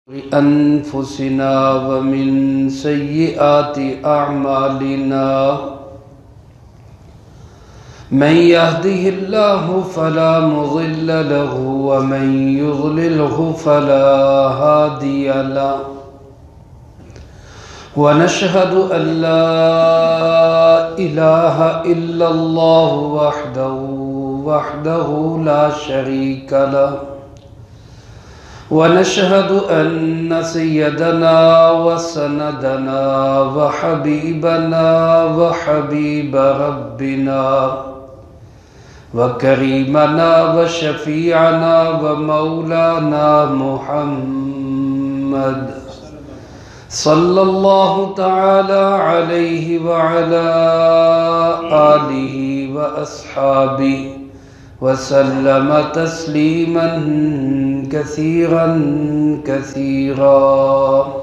أنفسنا ومن سيئات أعمالنا من يهده الله فلا مضل له ومن يضلله فلا هادي له ونشهد أن لا إله إلا الله وحده لا شريك له ونشهد أن سيدنا وسندنا وحبيبنا وحبيب ربنا وكريمنا وشفيعنا ومولانا محمد صلى الله تعالى عليه وعلى آله وأصحابه وسلم تسليما كثيرا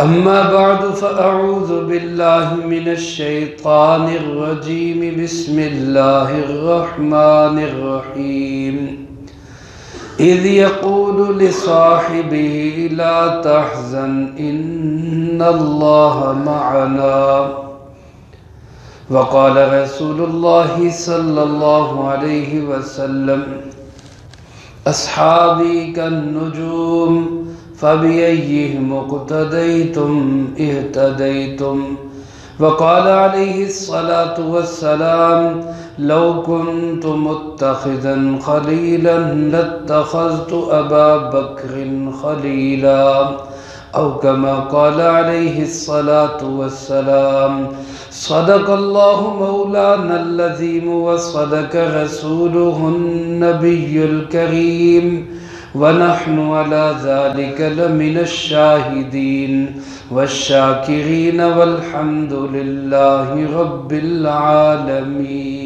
أما بعد فأعوذ بالله من الشيطان الرجيم بسم الله الرحمن الرحيم إذ يقول لصاحبه لا تحزن إن الله معنا وقال رسول الله صلى الله عليه وسلم أصحابي كالنجوم فبأيهم اقتديتم اهتديتم وقال عليه الصلاة والسلام لو كنت متخذا خليلا لاتخذت أبا بكر خليلا أو كما قال عليه الصلاة والسلام صدق الله مولانا العظيم وصدق رسوله النبي الكريم ونحن على ذلك لمن الشاهدين والشاكرين والحمد لله رب العالمين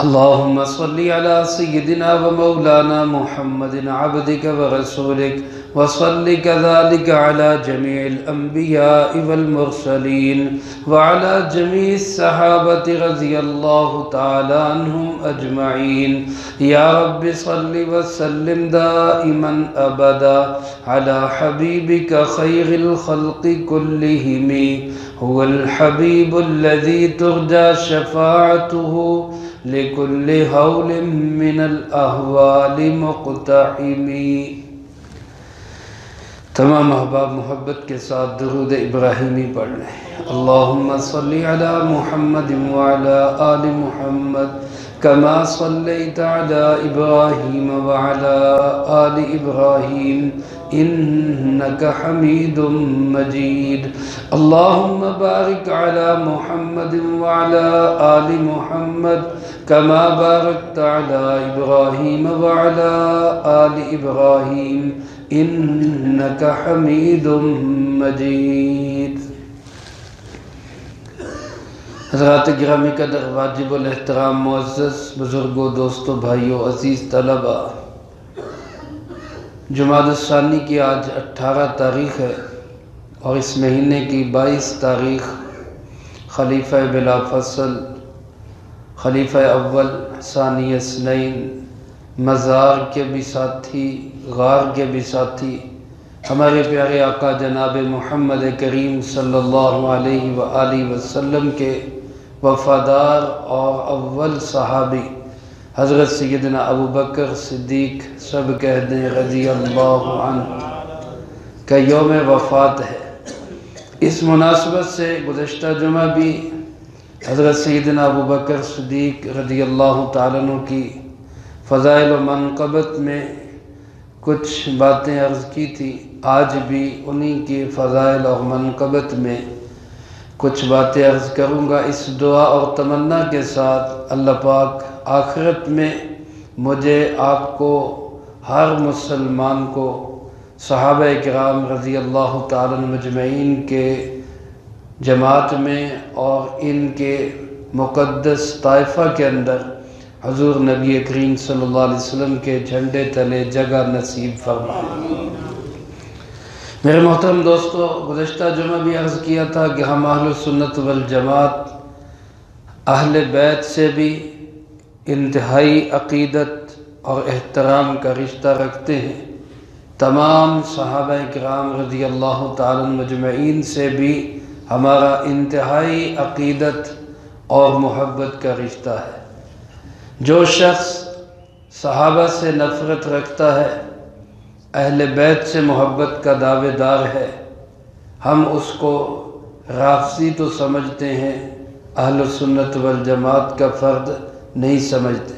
اللهم صل على سيدنا ومولانا محمد عبدك ورسولك وصل كذلك على جميع الأنبياء والمرسلين وعلى جميع الصحابة رضي الله تعالى عنهم أجمعين يا رب صل وسلم دائما أبدا على حبيبك خير الخلق كلهم هو الحبيب الذي ترجى شفاعته لكل هول من الأهوال مقتحم تمام احباب محبت کے ساتھ درود ابراہیمی پڑھ لیں اللہم صلی علی محمد وعلی آل محمد كما صليت على إبراهيم وعلى آل إبراهيم إنك حميد مجيد اللهم بارك على محمد وعلى آل محمد كما باركت على إبراهيم وعلى آل إبراهيم إنك حميد مجيد حضرات گرامی قدر واجب الاحترام معزز بزرگوں دوستوں بھائیوں عزیز طلبہ جمادی الثانی کی آج 18 تاریخ ہے اور اس مہینے کی 22 تاریخ خلیفہ بلا فصل خلیفہ اول ثانی اثنین مزار کے بھی ساتھی غار کے بھی ساتھی ہمارے پیارے آقا جناب محمد کریم صلی اللہ علیہ وآلہ وسلم کے وفادار اور اول صحابی حضرت سیدنا ابو بکر صدیق سب کہہ دیں رضی اللہ عنہ کا یوم وفات ہے اس مناسبت سے گزشتہ جمعہ بھی حضرت سیدنا ابو بکر صدیق رضی اللہ تعالیٰ عنہ کی فضائل و منقبت میں کچھ باتیں عرض کی تھی آج بھی انہی کی فضائل اور منقبت میں کچھ باتیں عرض کروں گا اس دعا اور تمنا کے ساتھ اللہ پاک آخرت میں مجھے آپ کو ہر مسلمان کو صحابہ کرام رضی اللہ تعالیٰ مجمعین کے جماعت میں اور ان کے مقدس طائفہ کے اندر حضور نبی کریم صلی اللہ علیہ وسلم کے جھنڈے تلے جگہ نصیب فرمائے میرے محترم دوستو گزشتہ جمعہ بھی عرض کیا تھا کہ ہم اہل سنت والجماعت اہل بیت سے بھی انتہائی عقیدت اور احترام کا رشتہ رکھتے ہیں، تمام صحابہ کرام رضی اللہ تعالی مجمعین سے بھی ہمارا انتہائی عقیدت اور محبت کا رشتہ ہے۔ جو شخص صحابہ سے نفرت رکھتا ہے، اہل بیت سے محبت کا دعوے دار ہے، ہم اس کو رافضی تو سمجھتے ہیں، اہل سنت والجماعت کا فرد نہیں سمجھتے۔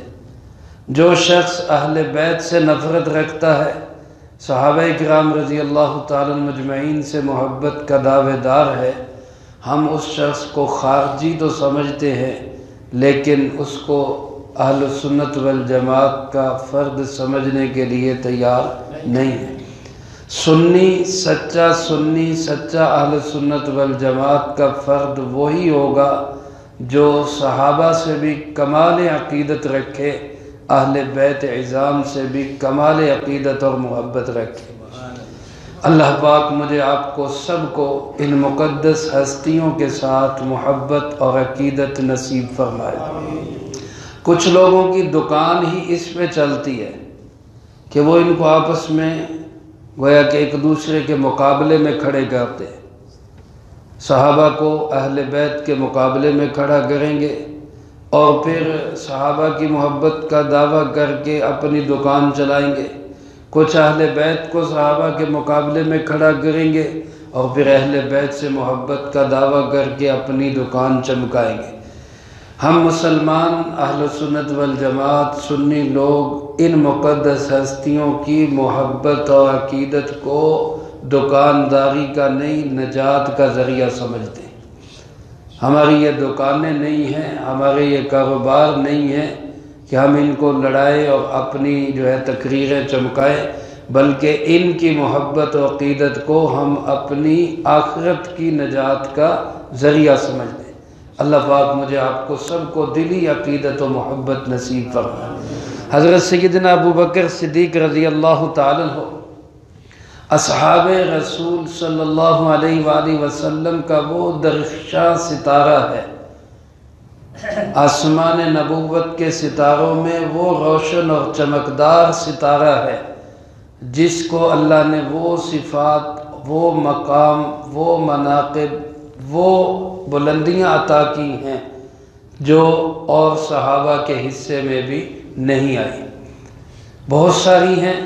جو شخص اہل بیت سے نفرت رکھتا ہے، صحابہ کرام رضی اللہ تعالی مجمعین سے محبت کا دعوے دار ہے، ہم اس شخص کو خارجی تو سمجھتے ہیں لیکن اس کو اہل سنت والجماعت کا فرد سمجھنے کے لیے تیار نہیں ہے۔ سنی سچا اہل سنت والجماعت کا فرد وہی ہوگا جو صحابہ سے بھی کمال عقیدت رکھے، اہل بیت عظام سے بھی کمال عقیدت اور محبت رکھے۔ اللہ پاک مجھے آپ کو سب کو ان مقدس ہستیوں کے ساتھ محبت اور عقیدت نصیب فرمائے۔ کچھ لوگوں کی دکان ہی اس پہ چلتی ہے کہ وہ ان کو آپس میں گویا کہ ایک دوسرے کے مقابلے میں کھڑے کرتے ہیں۔ صحابہ کو اہل بیت کے مقابلے میں کھڑا کریں گے اور پھر صحابہ کی محبت کا دعویٰ کر کے اپنی دکان چلائیں گے۔ کچھ اہل بیت کو صحابہ کے مقابلے میں کھڑا کریں گے اور پھر اہل بیت سے محبت کا دعویٰ کر کے اپنی دکان چمکائیں گے۔ ہم مسلمان اہل سنت والجماعت سنی لوگ ان مقدس ہستیوں کی محبت اور عقیدت کو دکانداری کا نہیں، نجات کا ذریعہ سمجھتے ہیں۔ ہماری یہ دکانیں نہیں ہیں، ہمارے یہ کاروبار نہیں ہیں کہ ہم ان کو لڑائیں اور اپنی تقریریں چمکائیں، بلکہ ان کی محبت و عقیدت کو ہم اپنی آخرت کی نجات کا ذریعہ سمجھتے ہیں۔ اللہ پاک مجھے آپ کو سب کو دلی عقیدت و محبت نصیب فرمائے۔ حضرت سیدنا ابوبکر صدیق رضی اللہ تعالی عنہ اصحاب رسول صلی اللہ علیہ وآلہ وسلم کا وہ درخشاں ستارہ ہے، آسمان نبوت کے ستاروں میں وہ روشن اور چمکدار ستارہ ہے جس کو اللہ نے وہ صفات، وہ مقام، وہ مناقب، وہ بلندیاں عطا کی ہیں جو اور صحابہ کے حصے میں بھی نہیں آئی۔ بہت ساری ہیں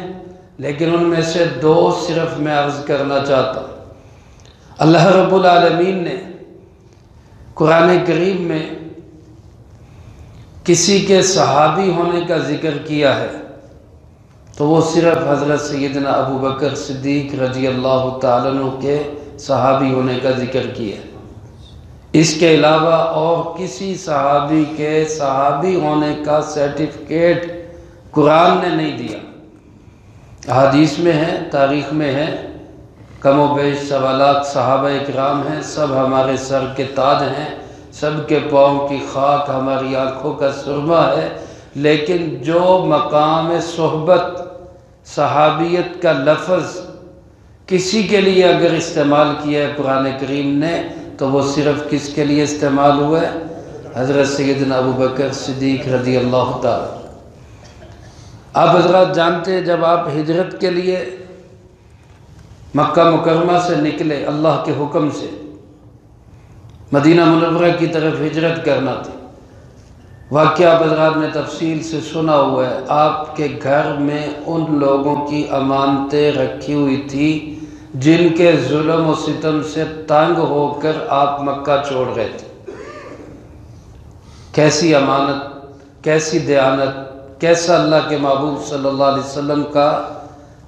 لیکن ان میں سے دو صرف میں عرض کرنا چاہتا ہوں۔ اللہ رب العالمین نے قرآن کریم میں کسی کے صحابی ہونے کا ذکر کیا ہے تو وہ صرف حضرت سیدنا ابوبکر صدیق رضی اللہ تعالیٰ عنہ کے صحابی ہونے کا ذکر کیا ہے۔ اس کے علاوہ اور کسی صحابی کے صحابی ہونے کا سرٹیفکیٹ قرآن نے نہیں دیا۔ حدیث میں ہے، تاریخ میں ہے، کم و بیش سوالات صحابہ اکرام ہیں، سب ہمارے سر کے تاج ہیں، سب کے پاؤں کی خاک ہماری آنکھوں کا سرما ہے، لیکن جو مقام صحبت صحابیت کا لفظ کسی کے لیے اگر استعمال کیا ہے قرآن کریم نے تو وہ صرف کس کے لیے استعمال ہوا ہے؟ حضرت سیدنا ابوبکر صدیق رضی اللہ تعالی۔ آپ حضرات جانتے ہیں جب آپ ہجرت کے لیے مکہ مکرمہ سے نکلے، اللہ کے حکم سے مدینہ منورہ کی طرف ہجرت کرنا تھی، واقعہ آپ حضرات نے تفصیل سے سنا ہوا ہے۔ آپ کے گھر میں ان لوگوں کی امانتیں رکھی ہوئی تھی جن کے ظلم و ستم سے تنگ ہو کر آپ مکہ چھوڑ رہے تھے۔ کیسی امانت، کیسی دیانت، کیسا اللہ کے محبوب صلی اللہ علیہ وسلم کا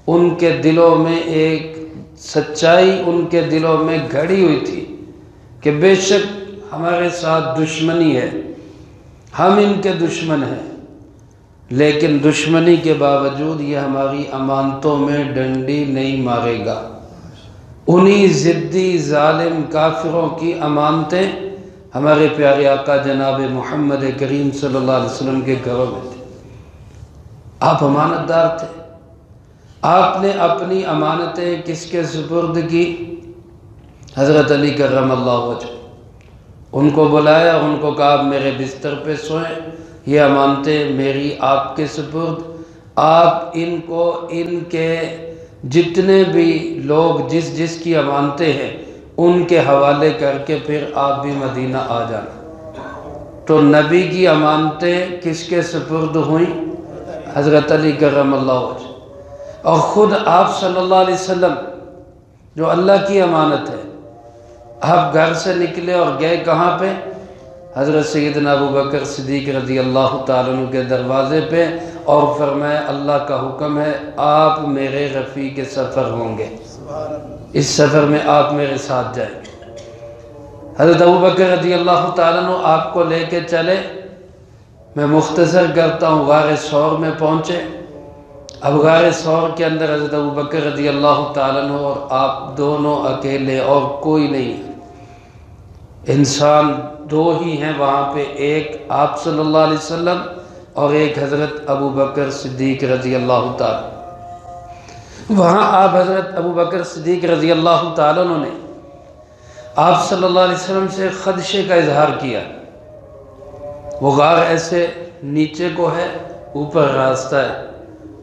ان کے دلوں میں ایک سچائی ان کے دلوں میں گھڑی ہوئی تھی کہ بے شک ہمارے ساتھ دشمنی ہے، ہم ان کے دشمن ہیں، لیکن دشمنی کے باوجود یہ ہماری امانتوں میں ڈنڈی نہیں مارے گا۔ انہی ضدی ظالم کافروں کی امانتیں ہمارے پیارے آقا جناب محمد کریم صلی اللہ علیہ وسلم کے گھروں میں تھے۔ آپ امانت دار تھے۔ آپ نے اپنی امانتیں کس کے سپرد کی؟ حضرت علی کرم اللہ وجہ۔ ان کو بلایا، ان کو کہا آپ میرے بستر پہ سوئیں، یہ امانتیں میری آپ کے سپرد۔ آپ ان کو ان کے جتنے بھی لوگ جس کی امانتیں ہیں ان کے حوالے کر کے پھر آپ بھی مدینہ آ جانا۔ تو نبی کی امانتیں کس کے سپرد ہوئیں؟ حضرت علی کرم اللہ وجہ، اور خود آپ صلی اللہ علیہ وسلم جو اللہ کی امانت ہے، آپ گھر سے نکلے اور گئے کہاں پہ؟ حضرت سیدنا ابو بکر صدیق رضی اللہ تعالیٰ عنہ کے دروازے پہ، اور فرمایا اللہ کا حکم ہے آپ میرے رفیق سفر ہوں گے، اس سفر میں آپ میرے ساتھ جائیں گے۔ حضرت ابو بکر رضی اللہ تعالیٰ عنہ آپ کو لے کے چلے۔ میں مختصر کرتا ہوں، غار ثور میں پہنچے۔ اب غار ثور کے اندر حضرت ابو بکر رضی اللہ تعالیٰ عنہ اور آپ دونوں اکیلے، اور کوئی نہیں، انسان دو ہی ہیں وہاں پہ، ایک آپ صلی اللہ علیہ وسلم اور ایک حضرت ابو بکر صدیق رضی اللہ تعالیٰ۔ وہاں آپ حضرت ابو بکر صدیق رضی اللہ تعالیٰ عنہ نے آپ صلی اللہ علیہ وسلم سے خدشے کا اظہار کیا۔ وہ غار ایسے نیچے کو ہے، اوپر راستہ ہے،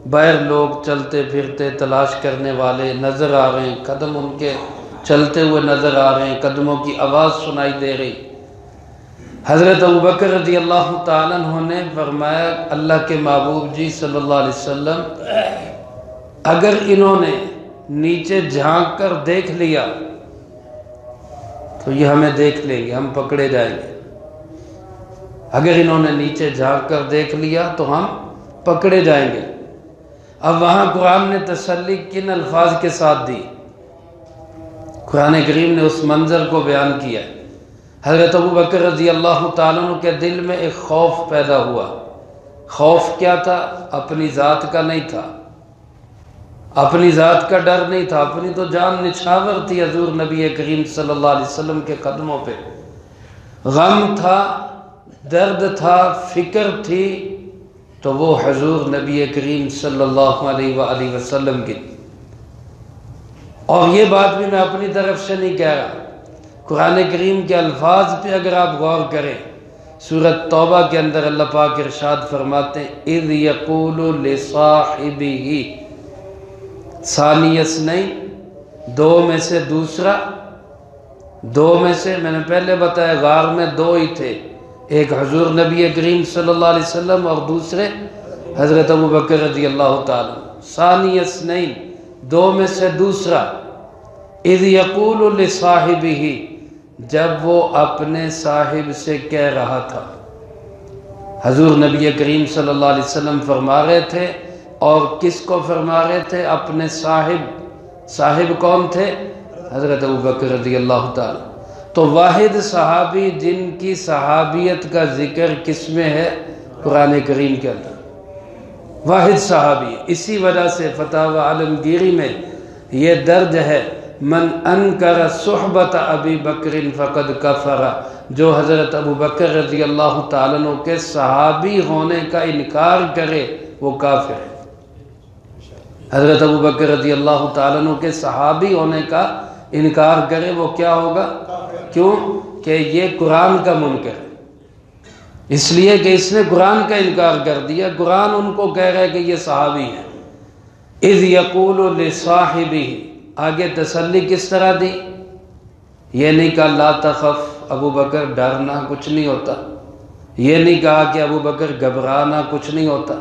باہر لوگ چلتے پھرتے تلاش کرنے والے نظر آ رہے ہیں، قدم ان کے چلتے ہوئے نظر آ رہے ہیں، قدموں کی آواز سنائی دے رہی۔ حضرت ابو بکر رضی اللہ تعالیٰ عنہ نے فرمایا اللہ کے محبوب جی صلی اللہ علیہ وسلم، اگر انہوں نے نیچے جھانک کر دیکھ لیا تو یہ ہمیں دیکھ لیں گے، ہم پکڑے جائیں گے۔ اگر انہوں نے نیچے جھانک کر دیکھ لیا تو ہم پکڑے جائیں گے۔ اب وہاں قرآن نے تسلی کن الفاظ کے ساتھ دی؟ قرآن کریم نے اس منظر کو بیان کیا۔ حضرت ابو بکر رضی اللہ تعالیٰ عنہ کے دل میں ایک خوف پیدا ہوا۔ خوف کیا تھا؟ اپنی ذات کا نہیں تھا، اپنی ذات کا ڈر نہیں تھا، اپنی تو جان نچھاور تھی حضور نبی کریم صلی اللہ علیہ وسلم کے قدموں پہ۔ غم تھا، درد تھا، فکر تھی، تو وہ حضور نبی کریم صلی اللہ علیہ وآلہ وسلم کی۔ اور یہ بات بھی میں اپنی طرف سے نہیں کہہ رہا، قرآن کریم کے الفاظ پہ اگر آپ غور کریں، سورۃ توبہ کے اندر اللہ پاک ارشاد فرماتے ہیں اذ یقول لصاحبہ، ثانی اثنین، دو میں سے دوسرا، دو میں سے میں نے پہلے بتایا غار میں دو ہی تھے، ایک حضور نبی کریم صلی اللہ علیہ وسلم اور دوسرے حضرت ابو بکر رضی اللہ تعالیٰ۔ ثانی اثنین، دو میں سے دوسرا، اذ یقول لصاحبہ، جب وہ اپنے صاحب سے کہہ رہا تھا۔ حضور نبی کریم صلی اللہ علیہ وسلم فرما رہے تھے، اور کس کو فرما رہے تھے؟ اپنے صاحب۔ صاحب کون تھے؟ حضرت ابو بکر رضی اللہ تعالیٰ۔ تو واحد صحابی جن کی صحابیت کا ذکر کس میں ہے؟ قرآن کریم کے اندر واحد صحابی۔ اسی وجہ سے فتاوی عالمگیری میں یہ درج ہے من انکر صحبت ابی بکر فقد کفر، جو حضرت ابو بکر رضی اللہ تعالیٰ عنہ کے صحابی ہونے کا انکار کرے وہ کافر ہے۔ حضرت ابو بکر رضی اللہ تعالیٰ عنہ کے صحابی ہونے کا انکار کرے وہ کیا ہوگا؟ کیوں کہ یہ قرآن کا منکر ہے، اس لیے کہ اس نے قرآن کا انکار کر دیا۔ قرآن ان کو کہہ رہا ہے کہ یہ صحابی ہیں۔ اذ یقول لصاحبہ، آگے تسلی کس طرح دی؟ یہ نہیں کہا لا تخف ابو بکر ڈرنا کچھ نہیں ہوتا، یہ نہیں کہا کہ ابو بکر گھبرانا کچھ نہیں ہوتا،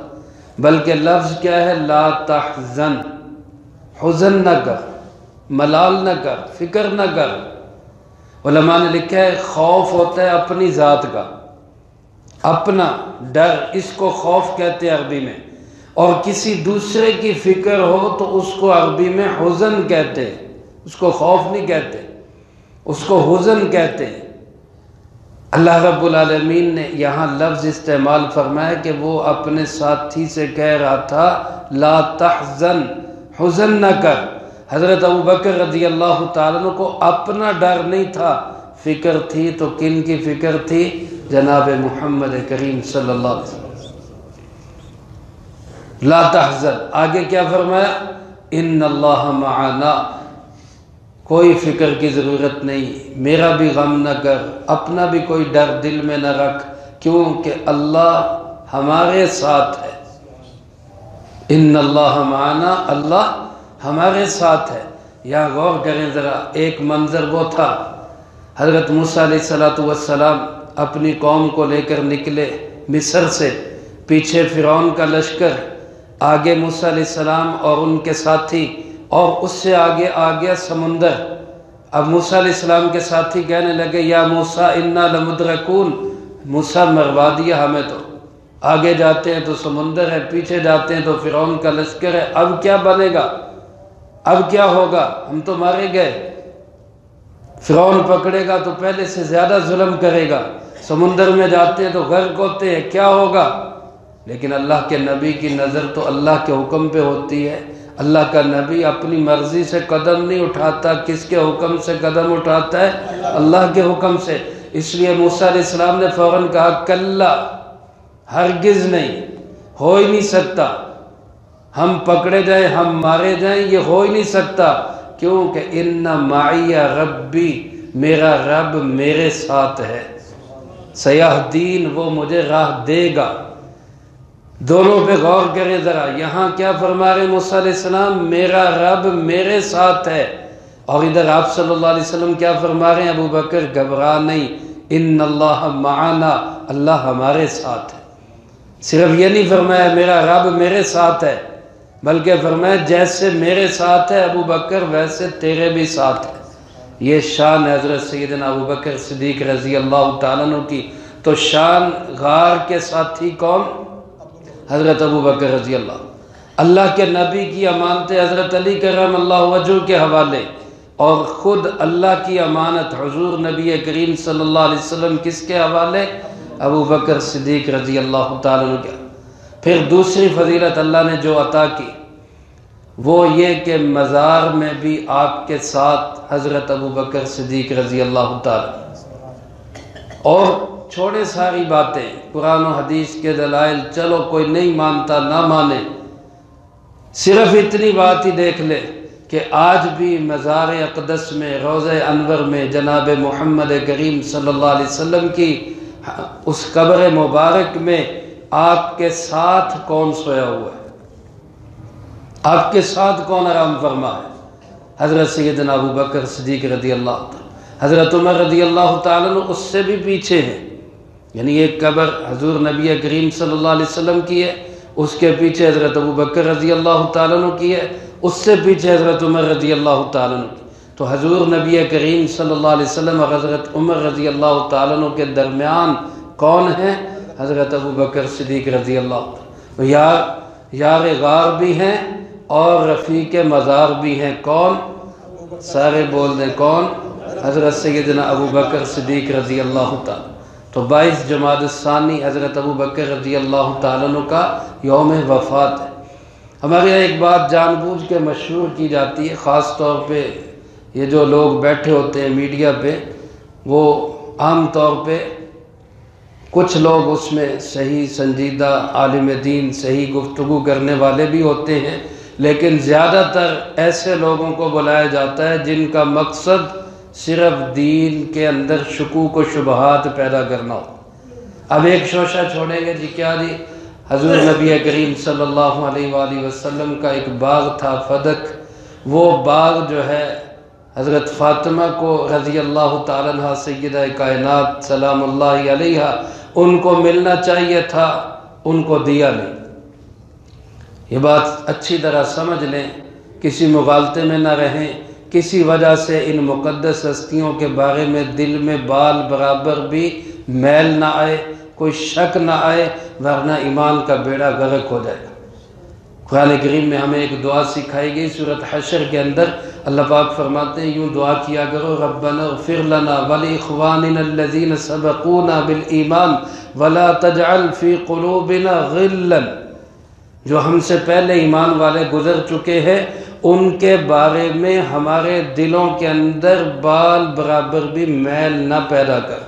بلکہ لفظ کیا ہے؟ لا تحزن، حزن نہ کر، ملال نہ کر، فکر نہ کر۔ علماء نے لکھا ہے خوف ہوتا ہے اپنی ذات کا، اپنا ڈر، اس کو خوف کہتے ہیں عربی میں، اور کسی دوسرے کی فکر ہو تو اس کو عربی میں حزن کہتے ہیں، اس کو خوف نہیں کہتے، اس کو حزن کہتے ہیں۔ اللہ رب العالمین نے یہاں لفظ استعمال فرمایا کہ وہ اپنے ساتھی سے کہہ رہا تھا لا تحزن، حزن نہ کر۔ حضرت ابو بکر رضی اللہ تعالیٰ عنہ کو اپنا ڈر نہیں تھا، فکر تھی تو کن کی فکر تھی؟ جناب محمد کریم صلی اللہ علیہ وسلم۔ لا تحزن، آگے کیا فرمایا؟ ان اللہ معنا، کوئی فکر کی ضرورت نہیں، میرا بھی غم نہ کر، اپنا بھی کوئی ڈر دل میں نہ رکھ، کیونکہ اللہ ہمارے ساتھ ہے۔ ان اللہ معنا، اللہ ہمارے ساتھ ہے۔ یہاں غور کریں ذرا، ایک منظر وہ تھا، حضرت موسیٰ علیہ السلام اپنی قوم کو لے کر نکلے مصر سے، پیچھے فرعون کا لشکر، آگے موسیٰ علیہ السلام اور ان کے ساتھی، اور اس سے آگے آ گیا سمندر۔ اب موسیٰ علیہ السلام کے ساتھی کہنے لگے یا موسیٰ انا لمدرکون، موسیٰ مروا دیا ہمیں تو، آگے جاتے ہیں تو سمندر ہے، پیچھے جاتے ہیں تو فرعون کا لشکر ہے، اب کیا بنے گا، اب کیا ہوگا، ہم تو مارے گئے، فرعون پکڑے گا تو پہلے سے زیادہ ظلم کرے گا، سمندر میں جاتے ہیں تو غرق ہوتے ہیں، کیا ہوگا۔ لیکن اللہ کے نبی کی نظر تو اللہ کے حکم پہ ہوتی ہے۔ اللہ کا نبی اپنی مرضی سے قدم نہیں اٹھاتا، کس کے حکم سے قدم اٹھاتا ہے؟ اللہ کے حکم سے۔ اس لیے موسیٰ علیہ السلام نے فوراً کہا کلا، ہرگز نہیں، ہو ہی نہیں سکتا، ہم پکڑے جائیں، ہم مارے جائیں، یہ ہو ہی نہیں سکتا، کیونکہ ان معی ربی، میرا رب میرے ساتھ ہے، سیہدین، وہ مجھے راہ دے گا۔ دونوں پہ غور کریں ذرا، یہاں کیا فرما رہے موسیٰ علیہ السلام؟ میرا رب میرے ساتھ ہے، اور ادھر آپ صلی اللہ علیہ وسلم کیا فرما رہے ہیں؟ ابو بکر گھبرا نہیں، ان اللہ معنا، اللہ ہمارے ساتھ ہے۔ صرف یہ نہیں فرمایا میرا رب میرے ساتھ ہے، بلکہ فرمایا جیسے میرے ساتھ ہے ابو بکر ویسے تیرے بھی ساتھ ہے۔ یہ شان حضرت سیدنا ابو بکر صدیق رضی اللہ تعالیٰ عنہ کی۔ تو شان غار کے ساتھی کون؟ حضرت ابو بکر رضی اللہ کے نبی کی امانتیں حضرت علی کرم اللہ وجہ کے حوالے، اور خود اللہ کی امانت حضور نبی کریم صلی اللہ علیہ وسلم کس کے حوالے؟ ابو بکر صدیق رضی اللہ تعالیٰ عنہ کے۔ پھر دوسری فضیلت اللہ نے جو عطا کی وہ یہ کہ مزار میں بھی آپ کے ساتھ حضرت ابو بکر صدیق رضی اللہ تعالیٰ۔ اور چھوڑے ساری باتیں، قرآن و حدیث کے دلائل، چلو کوئی نہیں مانتا نہ مانے، صرف اتنی بات ہی دیکھ لے کہ آج بھی مزار اقدس میں، روضہ انور میں جناب محمد کریم صلی اللہ علیہ وسلم کی اس قبر مبارک میں آپ کے ساتھ کون سویا ہوا ہے؟ آپ کے ساتھ کون آرام فرما ہے؟ حضرت سیدنا ابو بکر صدیق رضی اللہ تعالیٰ۔ حضرت عمر رضی اللہ تعالیٰ عنہ اس سے بھی پیچھے ہیں، یعنی ایک قبر حضور نبی کریم صلی اللہ علیہ وسلم کی ہے، اس کے پیچھے حضرت ابو بکر رضی اللہ تعالیٰ عنہ کی ہے، اس سے پیچھے حضرت عمر رضی اللہ تعالیٰ عنہ کی۔ تو حضور نبی کریم صلی اللہ علیہ وسلم اور حضرت عمر رضی اللہ تعالیٰ عنہ کے درمیان کون ہیں؟ حضرت ابو بکر صدیق رضی اللہ تعالیٰ۔ یار غار بھی ہیں اور رفیق مزار بھی ہیں، کون؟ سارے بول دیں کون؟ حضرت سیدنا ابو بکر صدیق رضی اللہ تعالیٰ۔ تو 22 جمادی الثانی حضرت ابو بکر رضی اللہ تعالیٰ عنہ کا یوم وفات ہے۔ ہمارے یہاں ایک بات جان بوجھ کے مشہور کی جاتی ہے، خاص طور پہ یہ جو لوگ بیٹھے ہوتے ہیں میڈیا پہ، وہ عام طور پہ کچھ لوگ اس میں صحیح سنجیدہ عالم دین، صحیح گفتگو کرنے والے بھی ہوتے ہیں، لیکن زیادہ تر ایسے لوگوں کو بلایا جاتا ہے جن کا مقصد صرف دین کے اندر شکوک و شبہات پیدا کرنا ہو۔ اب ایک شوشہ چھوڑیں گے جی، کیا جی؟ حضور نبی کریم صلی اللہ علیہ وآلہ وسلم کا ایک باغ تھا فدق، وہ باغ جو ہے حضرت فاطمہ کو رضی اللہ تعالیٰ عنہ سیدہ کائنات سلام اللہ علیہ ان کو ملنا چاہیے تھا، ان کو دیا نہیں۔ یہ بات اچھی طرح سمجھ لیں، کسی مغالطے میں نہ رہیں، کسی وجہ سے ان مقدس ہستیوں کے بارے میں دل میں بال برابر بھی میل نہ آئے، کوئی شک نہ آئے، ورنہ ایمان کا بیڑا غرق ہو جائے گا۔ قرآن کریم میں ہمیں ایک دعا سکھائی گئی، سورۃ حشر کے اندر اللہ پاک فرماتے ہیں یوں دعا کیا کرو، ربنا اغفر لنا ولاخواننا الذین سبقونا بالایمان ولا تجعل فی قلوبنا غلا، جو ہم سے پہلے ایمان والے گزر چکے ہیں ان کے بارے میں ہمارے دلوں کے اندر بال برابر بھی میل نہ پیدا کر۔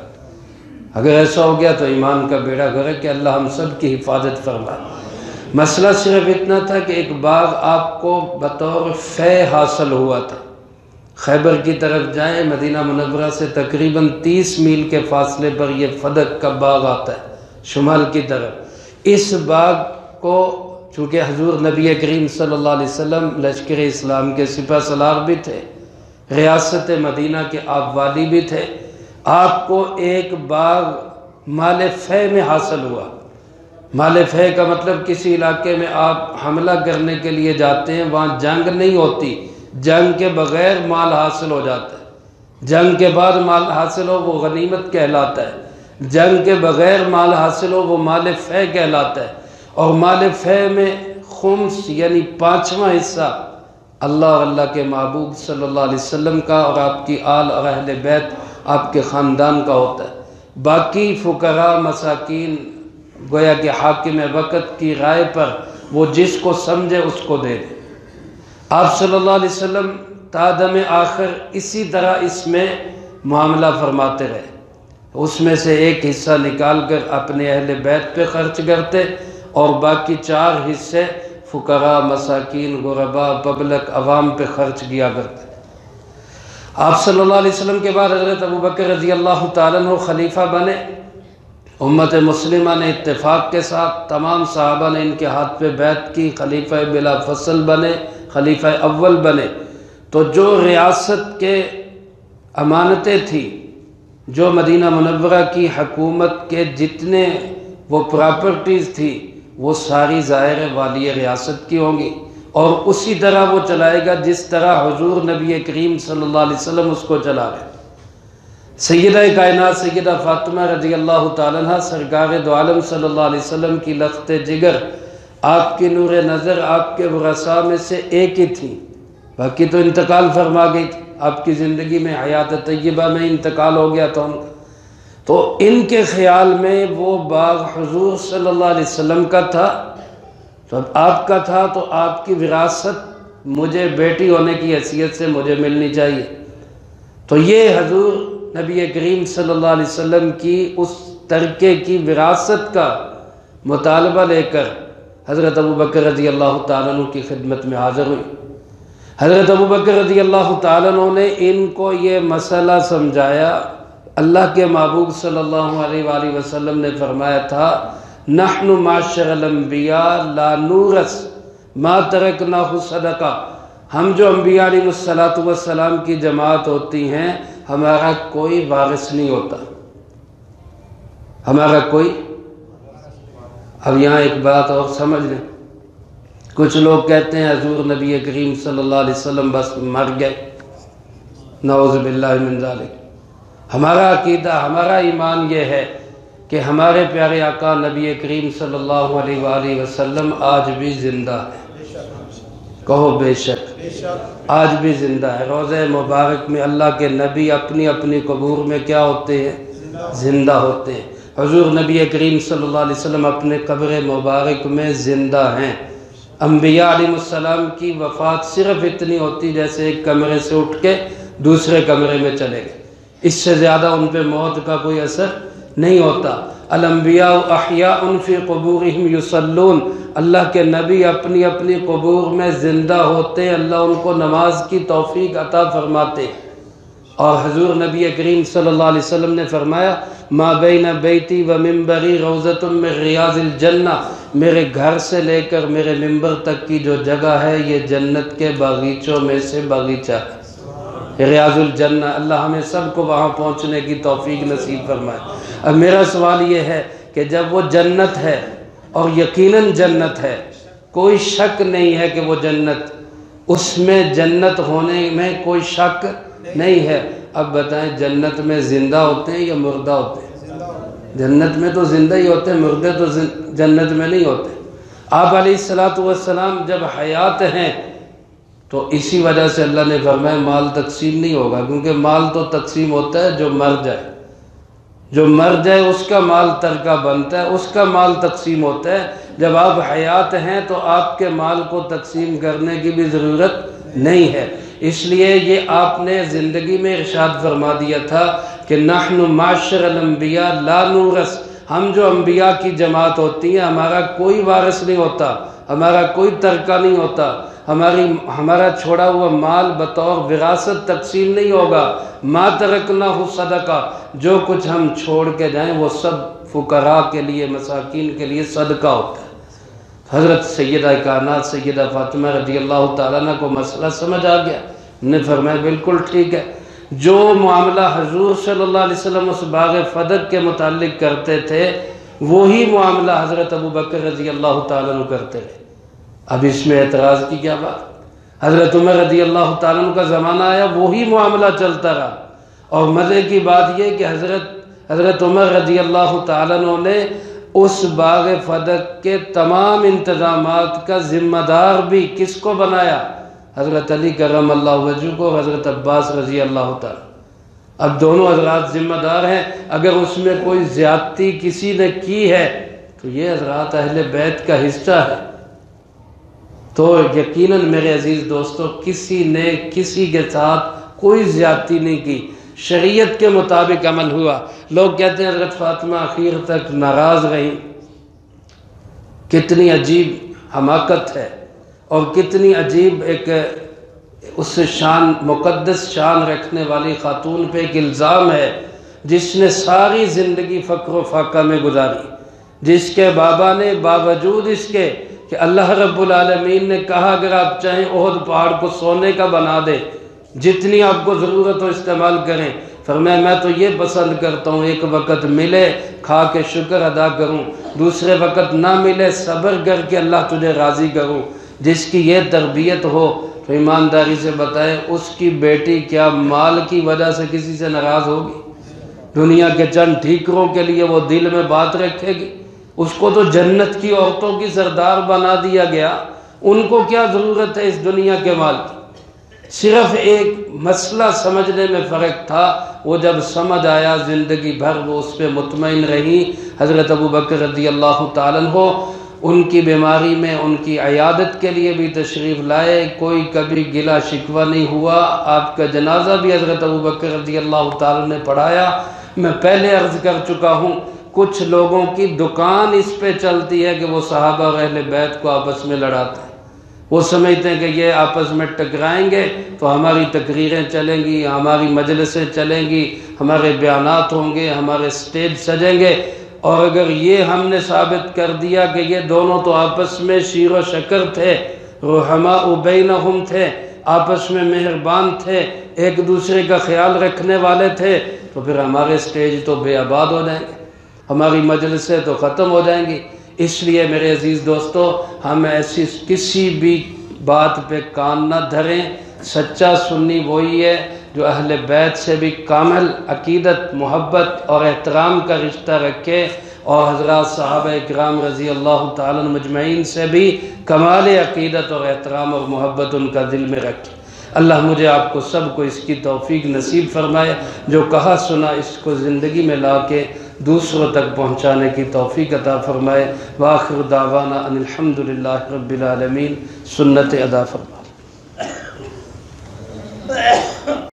اگر ایسا ہو گیا تو ایمان کا بیڑا غرق ہے، اللہ ہم سب کی حفاظت فرمائے۔ مسئلہ صرف اتنا تھا کہ ایک باغ آپ کو بطور فے حاصل ہوا تھا، خیبر کی طرف جائیں، مدینہ منورہ سے تقریباً 30 میل کے فاصلے پر یہ فدق کا باغ آتا ہے شمال کی طرف۔ اس باغ کو چونکہ حضور نبی کریم صلی اللہ علیہ وسلم لشکر اسلام کے سپہ سالار بھی تھے، ریاست مدینہ کے آپ والی بھی تھے، آپ کو ایک باغ مال فے میں حاصل ہوا۔ مال فے کا مطلب کسی علاقے میں آپ حملہ کرنے کے لیے جاتے ہیں، وہاں جنگ نہیں ہوتی، جنگ کے بغیر مال حاصل ہو جاتا ہے، جنگ کے بعد مال حاصل ہو وہ غنیمت کہلاتا ہے، جنگ کے بغیر مال حاصل ہو وہ مال فے کہلاتا ہے۔ اور مال فے میں خمس یعنی 5واں حصہ اللہ اور اللہ کے محبوب صلی اللہ علیہ وسلم کا اور آپ کی آل اور اہل بیت آپ کے خاندان کا ہوتا ہے، باقی فقراء مساکین گویا کہ حاکم وقت کی رائے پر وہ جس کو سمجھے اس کو دے دے۔ آپ صلی اللہ علیہ وسلم تا دم آخر اسی طرح اس میں معاملہ فرماتے رہے، اس میں سے ایک حصہ نکال کر اپنے اہل بیت پہ خرچ کرتے اور باقی 4 حصے فقراء مساکین غرباء پبلک عوام پہ خرچ کیا کرتے۔ آپ صلی اللہ علیہ وسلم کے بعد حضرت ابوبکر رضی اللہ تعالیٰ عنہ خلیفہ بنے، امت مسلمہ نے اتفاق کے ساتھ تمام صحابہ نے ان کے ہاتھ پہ بیعت کی، خلیفہ بلا فصل بنے، خلیفہ اول بنے۔ تو جو ریاست کے امانتیں تھی، جو مدینہ منورہ کی حکومت کے جتنے وہ پراپرٹیز تھی، وہ ساری ظاہر والی ریاست کی ہوں گی، اور اسی طرح وہ چلائے گا جس طرح حضور نبی کریم صلی اللہ علیہ وسلم اس کو چلا رہے۔ سیدہ کائنات سیدہ فاطمہ رضی اللہ تعالیٰ عنہ سرکار دو عالم صلی اللہ علیہ وسلم کی لخت جگر، آپ کی نور نظر، آپ کے ورثاء میں سے ایک ہی تھی، باقی تو انتقال فرما گئی تھی، آپ کی زندگی میں حیات طیبہ میں انتقال ہو گیا تھا ان کا۔ تو ان کے خیال میں وہ باغ حضور صلی اللہ علیہ وسلم کا تھا، تو اب آپ کا تھا تو آپ کی وراثت مجھے بیٹی ہونے کی حیثیت سے مجھے ملنی چاہیے۔ تو یہ حضور نبی کریم صلی اللہ علیہ وسلم کی اس ترکے کی وراثت کا مطالبہ لے کر حضرت ابوبکر رضی اللہ تعالیٰ عنہ کی خدمت میں حاضر ہوئی۔ حضرت ابوبکر رضی اللہ تعالیٰ عنہ نے ان کو یہ مسئلہ سمجھایا۔ اللہ کے محبوب صلی اللہ علیہ وآلہ وسلم نے فرمایا تھا، نحن معاشر الانبیاء لا نورث ما ترکناہ صدقہ، ہم جو انبیاء علیہ السلام کی جماعت ہوتی ہیں، ہمارا کوئی وارث نہیں ہوتا، ہمارا کوئی۔ اب یہاں ایک بات اور سمجھ لیں، کچھ لوگ کہتے ہیں حضور نبی کریم صلی اللہ علیہ وسلم بس مر گئے، نعوذ باللہ من ذالک۔ ہمارا عقیدہ، ہمارا ایمان یہ ہے کہ ہمارے پیارے آقا نبی کریم صلی اللہ علیہ وآلہ وسلم آج بھی زندہ ہے، کہو بے شک، آج بھی زندہ ہے۔ روضہ مبارک میں اللہ کے نبی اپنی اپنی قبور میں کیا ہوتے ہیں؟ زندہ ہوتے ہیں۔ حضور نبی کریم صلی اللہ علیہ وسلم اپنے قبر مبارک میں زندہ ہیں۔ انبیاء علیہ السلام کی وفات صرف اتنی ہوتی جیسے ایک کمرے سے اٹھ کے دوسرے کمرے میں چلے گئے، اس سے زیادہ ان پہ موت کا کوئی اثر نہیں ہوتا۔ الانبیاء احیاء فی قبورہم یصلون، اللہ کے نبی اپنی اپنی قبور میں زندہ ہوتے ہیں، اللہ ان کو نماز کی توفیق عطا فرماتے ہیں۔ اور حضور نبی کریم صلی اللہ علیہ وسلم نے فرمایا، ما بین بیتی و منبری روضۃ من ریاض الجنہ، میرے گھر سے لے کر میرے منبر تک کی جو جگہ ہے یہ جنت کے باغیچوں میں سے باغیچہ ہے، ریاض الجنہ۔ اللہ ہمیں سب کو وہاں پہنچنے کی توفیق نصیب فرمائے۔ اب میرا سوال یہ ہے کہ جب وہ جنت ہے اور یقیناً جنت ہے، کوئی شک نہیں ہے کہ وہ جنت، اس میں جنت ہونے میں کوئی شک نہیں ہے، اب بتائیں جنت میں زندہ ہوتے ہیں یا مردہ ہوتے ہیں؟ جنت میں تو زندہ ہی ہوتے ہیں، مردے تو جنت میں نہیں ہوتے۔ آپ علیہ السلام جب حیات ہیں تو اسی وجہ سے اللہ نے فرمایا مال تقسیم نہیں ہوگا، کیونکہ مال تو تقسیم ہوتا ہے جو مر جائے، جو مر جائے اس کا مال ترکہ بنتا ہے، اس کا مال تقسیم ہوتا ہے۔ جب آپ حیات ہیں تو آپ کے مال کو تقسیم کرنے کی بھی ضرورت نہیں ہے، اس لیے یہ آپ نے زندگی میں ارشاد فرما دیا تھا کہ نحن معاشر الانبیاء لا نورث، ہم جو انبیاء کی جماعت ہوتی ہیں ہمارا کوئی وارث نہیں ہوتا، ہمارا کوئی ترکہ نہیں ہوتا، ہمارا چھوڑا ہوا مال بطور وراثت تقسیم نہیں ہوگا۔ ما ترکناہ صدقہ، جو کچھ ہم چھوڑ کے جائیں وہ سب فقراء کے لیے، مساکین کے لیے صدقہ ہوتا ہے۔ حضرت سیدہ کائنات سیدہ فاطمہ رضی اللہ تعالیٰ عنہ کو مسئلہ سمجھ آ گیا، نے فرمایا بالکل ٹھیک ہے، جو معاملہ حضور صلی اللہ علیہ وسلم اس باغ فدق کے متعلق کرتے تھے وہی معاملہ حضرت ابوبکر رضی اللہ تعالیٰ عنہ کرتے رہے۔ اب اس میں اعتراض کی کیا بات؟ حضرت عمر رضی اللہ تعالیٰ عنہ کا زمانہ آیا، وہی معاملہ چلتا رہا، اور مزے کی بات یہ کہ حضرت عمر رضی اللہ تعالیٰ عنہ نے اس باغ فدق کے تمام انتظامات کا ذمہ دار بھی کس کو بنایا؟ حضرت علی کرم اللہ وجہہ کو، حضرت عباس رضی اللہ تعالیٰ۔ اب دونوں حضرات ذمہ دار ہیں، اگر اس میں کوئی زیادتی کسی نے کی ہے تو یہ حضرات اہل بیت کا حصہ ہے۔ تو یقیناً میرے عزیز دوستو، کسی نے کسی کے ساتھ کوئی زیادتی نہیں کی، شریعت کے مطابق عمل ہوا۔ لوگ کہتے ہیں حضرت فاطمہ آخر تک ناراض رہیں، کتنی عجیب حماقت ہے اور کتنی عجیب ایک اس شان، مقدس شان رکھنے والی خاتون پہ ایک الزام ہے، جس نے ساری زندگی فقر و فاقہ میں گزاری، جس کے بابا نے باوجود اس کے کہ اللہ رب العالمین نے کہا اگر آپ چاہیں احد پہاڑ کو سونے کا بنا دے، جتنی آپ کو ضرورت ہو استعمال کریں، فرمایا میں تو یہ پسند کرتا ہوں ایک وقت ملے کھا کے شکر ادا کروں، دوسرے وقت نہ ملے صبر کر کے اللہ تجھے راضی کروں۔ جس کی یہ تربیت ہو تو ایمانداری سے بتائیں اس کی بیٹی کیا مال کی وجہ سے کسی سے ناراض ہوگی؟ دنیا کے چند ٹھیکروں کے لیے وہ دل میں بات رکھے گی؟ اس کو تو جنت کی عورتوں کی سردار بنا دیا گیا، ان کو کیا ضرورت ہے اس دنیا کے مال کی؟ صرف ایک مسئلہ سمجھنے میں فرق تھا، وہ جب سمجھ آیا زندگی بھر وہ اس پہ مطمئن رہی۔ حضرت ابوبکر رضی اللہ تعالیٰ عنہ ان کی بیماری میں ان کی عیادت کے لیے بھی تشریف لائے، کوئی کبھی گلہ شکوہ نہیں ہوا۔ آپ کا جنازہ بھی حضرت ابوبکر رضی اللہ تعالیٰ نے پڑھایا۔ میں پہلے عرض کر چکا ہوں، کچھ لوگوں کی دکان اس پہ چلتی ہے کہ وہ صحابہ اور اہل بیت کو آپس میں لڑاتے ہیں۔ وہ سمجھتے ہیں کہ یہ آپس میں ٹکرائیں گے تو ہماری تقریریں چلیں گی، ہماری مجلسیں چلیں گی، ہمارے بیانات ہوں گے، ہمارے سٹیج سجیں گے، اور اگر یہ ہم نے ثابت کر دیا کہ یہ دونوں تو آپس میں شیر و شکر تھے، رحماء بینہم تھے، آپس میں مہربان تھے، ایک دوسرے کا خیال رکھنے والے تھے، تو پھر ہمارے سٹیج تو بے آباد ہو جائیں گے، ہماری مجلسیں تو ختم ہو جائیں گی۔ اس لیے میرے عزیز دوستو، ہم ایسی کسی بھی بات پہ کان نہ دھریں۔ سچا سنی وہی ہے جو اہل بیت سے بھی کامل عقیدت، محبت اور احترام کا رشتہ رکھے، اور حضرات صحابہ اکرام رضی اللہ تعالیٰ مجمعین سے بھی کمال عقیدت اور احترام اور محبت ان کا دل میں رکھے۔ اللہ مجھے آپ کو سب کو اس کی توفیق نصیب فرمائے، جو کہا سنا اس کو زندگی میں لا کے دوسروں تک پہنچانے کی توفیق عطا فرمائے۔ وآخر دعوانا ان الحمدللہ رب العالمین، سنت ادا فرمائے۔